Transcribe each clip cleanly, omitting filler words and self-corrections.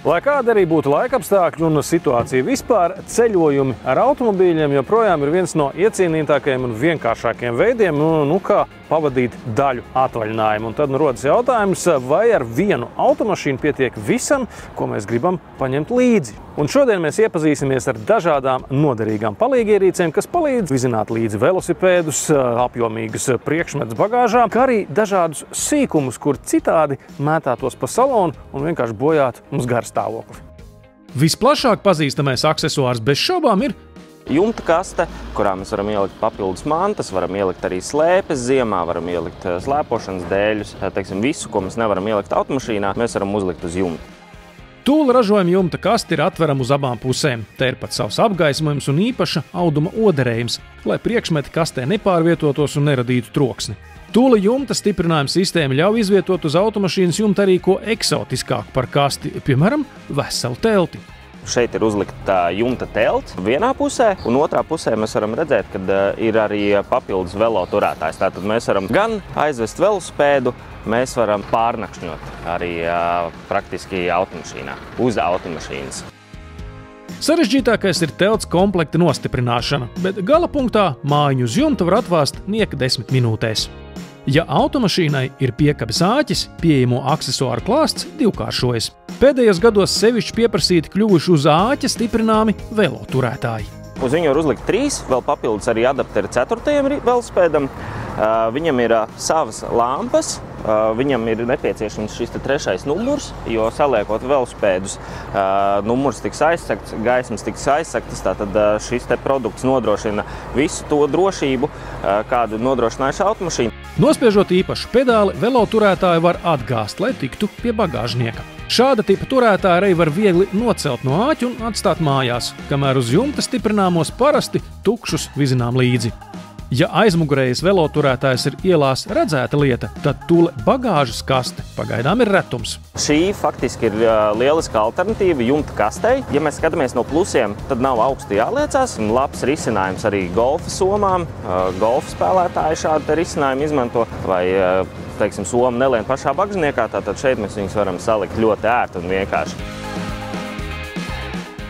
Lai kāda arī būtu laikapstākļi un situācija vispār, ceļojumi ar automobīļiem joprojām ir viens no iecienītākajiem un vienkāršākajiem veidiem, kā pavadīt daļu atvaļinājumu. Un tad rodas jautājums, vai ar vienu automašīnu pietiek visam, ko mēs gribam paņemt līdzi. Un šodien mēs iepazīsimies ar dažādām noderīgām palīgierīcēm, kas palīdz vizināt līdzi velosipēdus, apjomīgus priekšmetus bagāžā, kā arī dažādus sīkumus, kur citādi mētātos pa salonu un vienkārši bojātu mums garstāvokli. Visplašāk pazīstamais aksesuārs bez šaubām ir jumta kaste, kurā mēs varam ielikt papildus mantas, varam ielikt arī slēpes ziemā, varam ielikt slēpošanas dēļus. Visu, ko mēs nevaram ielikt automašīnā, mēs varam uzlikt uz jumta. Tūla ražojuma jumta kaste ir atverama uz abām pusēm. Te ir pat savs apgaismojums un īpaša auduma oderējums, lai priekšmeti kastē nepārvietotos un neradītu troksni. Tūla jumta stiprinājuma sistēma ļauj izvietot uz automašīnas jumta arī ko eksotiskāku par kasti, piemēram, veselu telti. Šeit ir uzlikta jumta telts vienā pusē, un otrā pusē mēs varam redzēt, ka ir arī papildus velo turētājs. Tātad mēs varam gan aizvest velosipēdu, mēs varam pārnakšņot arī praktiski automašīnā, uz automašīnas. Sarežģītākais ir telts komplekta nostiprināšana, bet gala punktā mājiņu uz jumta var atvēst nieka 10 minūtēs. Ja automašīnai ir piekabes āķis, pieejamo aksesuāru klāsts divkāršojas. Pēdējos gados sevišķi pieprasīti kļuvuši uz āķa stiprināmi veloturētāji. Uz viņu var uzlikt 3, vēl papildus arī adapteri 4. velosipēdam. Viņam ir savas lampas, viņam ir nepieciešams šis 3. numurs, jo saliekot velosipēdus, numurs tiks aizsegts, gaismas tiks aizsegtas, tātad šis produkts nodrošina visu to drošību, kādu nodrošinājuši automašīnu. Nospiežot īpašu pedāli, veloturētāji var atgāzt, lai tiktu pie bagāžnieka. Šāda tipa turētāji arī var viegli nocelt no āķa un atstāt mājās, kamēr uz jumta stiprināmos parasti tukšus vizinām līdzi. Ja aizmugurējais veloturētājs ir ielās redzēta lieta, tad tūle bagāžas kaste pagaidām ir retums. Šī faktiski ir lieliska alternatīva jumta kastei. Ja mēs skatāmies no plusiem, tad nav augstu jāliecās. Labs risinājums arī golfa somām. Golfa spēlētāji šādu risinājumu izmanto vai, soma nelien pašā bagāžniekā, tātad šeit mēs viņus varam salikt ļoti ērti un vienkārši.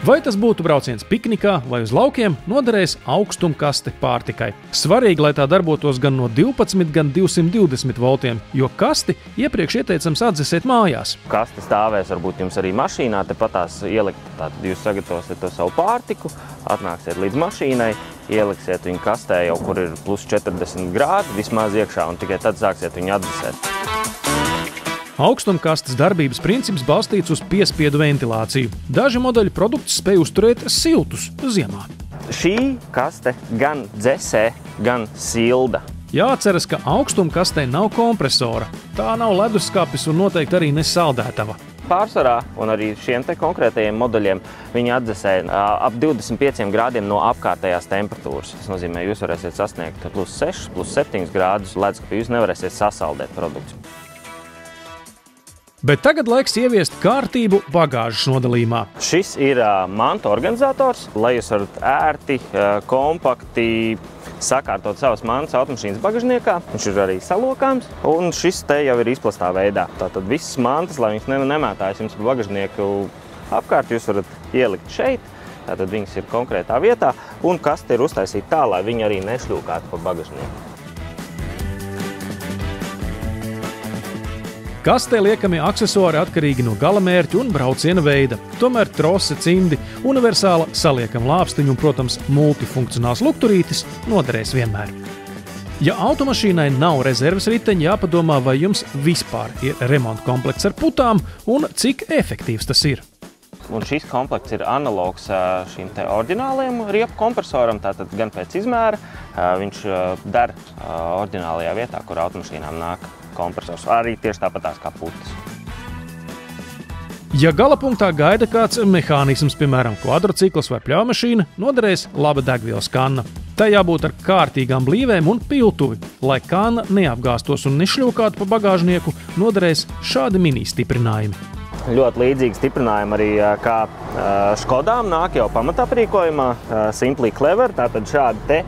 Vai tas būtu brauciens piknikā vai uz laukiem, noderēs augstumkaste pārtikai. Svarīgi, lai tā darbotos gan no 12, gan 220 voltiem, jo kasti iepriekš ieteicams atdzesēt mājās. Kaste stāvēs varbūt jums arī mašīnā, tepatās ielikt, tātad jūs sagatavosiet to savu pārtiku, atnāksiet līdz mašīnai, ieliksiet viņu kastē jau, kur ir plus 40 grādi vismaz iekšā, un tikai tad sāksiet viņu atdzesēt. Augstumkastes darbības princips balstīts uz piespiedu ventilāciju. Daži modeļu produktus spēj uzturēt siltus ziemā. Šī kaste gan dzesē, gan silda. Jāatceras, ka augstumkastē nav kompresora. Tā nav leduskapis un noteikti arī ne saldētava. Pārsvarā un arī šiem konkrētajiem modeļiem viņi atdzesē ap 25 grādiem no apkārtējās temperatūras. Tas nozīmē, jūs varēsiet sasniegt plus 6, plus 7 grādus, leduskapī jūs nevarēsiet sasaldēt produktus. Bet tagad laiks ieviest kārtību bagāžas nodalījumā. Šis ir mantu organizators, lai jūs varat ērti, kompakti sakārtot savas mantas automašīnas bagažniekā. Viņš ir arī salokāms, un šis te jau ir izplastā veidā. Tātad visas mantas, lai viņas nemētājas jums pa bagažnieku apkārt, jūs varat ielikt šeit. Tātad viņas ir konkrētā vietā, un kaste ir uztaisīta tā, lai viņi arī nešļūkātu pa bagažnieku. Kastē liekami aksesuāri atkarīgi no galamērķa un brauciena veida. Tomēr trose, cimdi, universāla saliekama lāpstiņa un, protams, multifunkcionāls lukturītis noderēs vienmēr. Ja automašīnai nav rezerves riteņa, jāpadomā, vai jums vispār ir remonta komplekts ar putām un cik efektīvs tas ir. Un šis komplekts ir analogs šīm te oriģinālajiem riepu kompresoram, tātad gan pēc izmēra. Viņš der oriģinālajā vietā, kur automašīnām nāk kompresors, arī tieši tāpatās kā putas. Ja galapunktā gaida kāds mehānisms, piemēram, kvadrocikls vai pļaumašīna, noderēs laba degvielas kanna. Tā jābūt ar kārtīgām blīvēm un piltuvi, lai kanna neapgāstos un nešļūkātu pa bagāžnieku, noderēs šādi mini stiprinājumi. Ļoti līdzīgi stiprinājumi arī kā Škodām nāk jau pamataprīkojumā, Simply Clever, tātad šādi te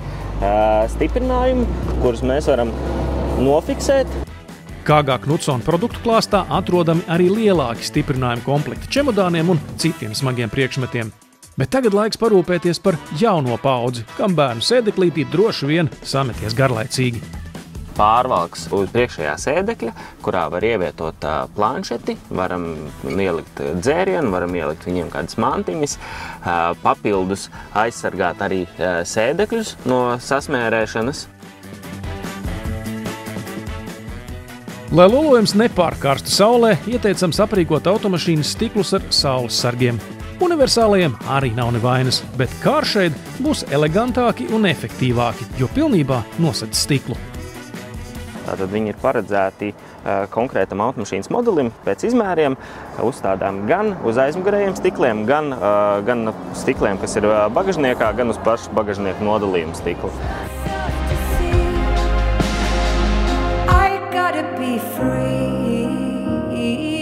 stiprinājumi, kurus mēs varam nofiksēt. KG Knutsona produktu klāstā atrodami arī lielāki stiprinājuma komplekti čemodāniem un citiem smagiem priekšmetiem. Bet tagad laiks parūpēties par jauno paudzi, kam bērnu sēdeklītī droši vien sameties garlaicīgi. Pārvalks uz priekšējā sēdekļa, kurā var ievietot planšeti, varam ielikt dzērienu, varam ielikt viņiem kādas mantiņas, papildus aizsargāt arī sēdekļus no sasmērēšanas. Lai lolojums nepārkarstu saulē, ieteicams aprīkot automašīnas stiklus ar saules sargiem. Universālajiem arī nav nevainas, bet kāršeid būs elegantāki un efektīvāki, jo pilnībā nosedz stiklu. Tātad viņi ir paredzēti konkrētam automašīnas modelim pēc izmēriem, uzstādām gan uz aizmugurējiem stikliem, gan stikliem, kas ir bagažniekā, gan uz pašu bagažnieku nodalījumu stiklu. I gotta be free.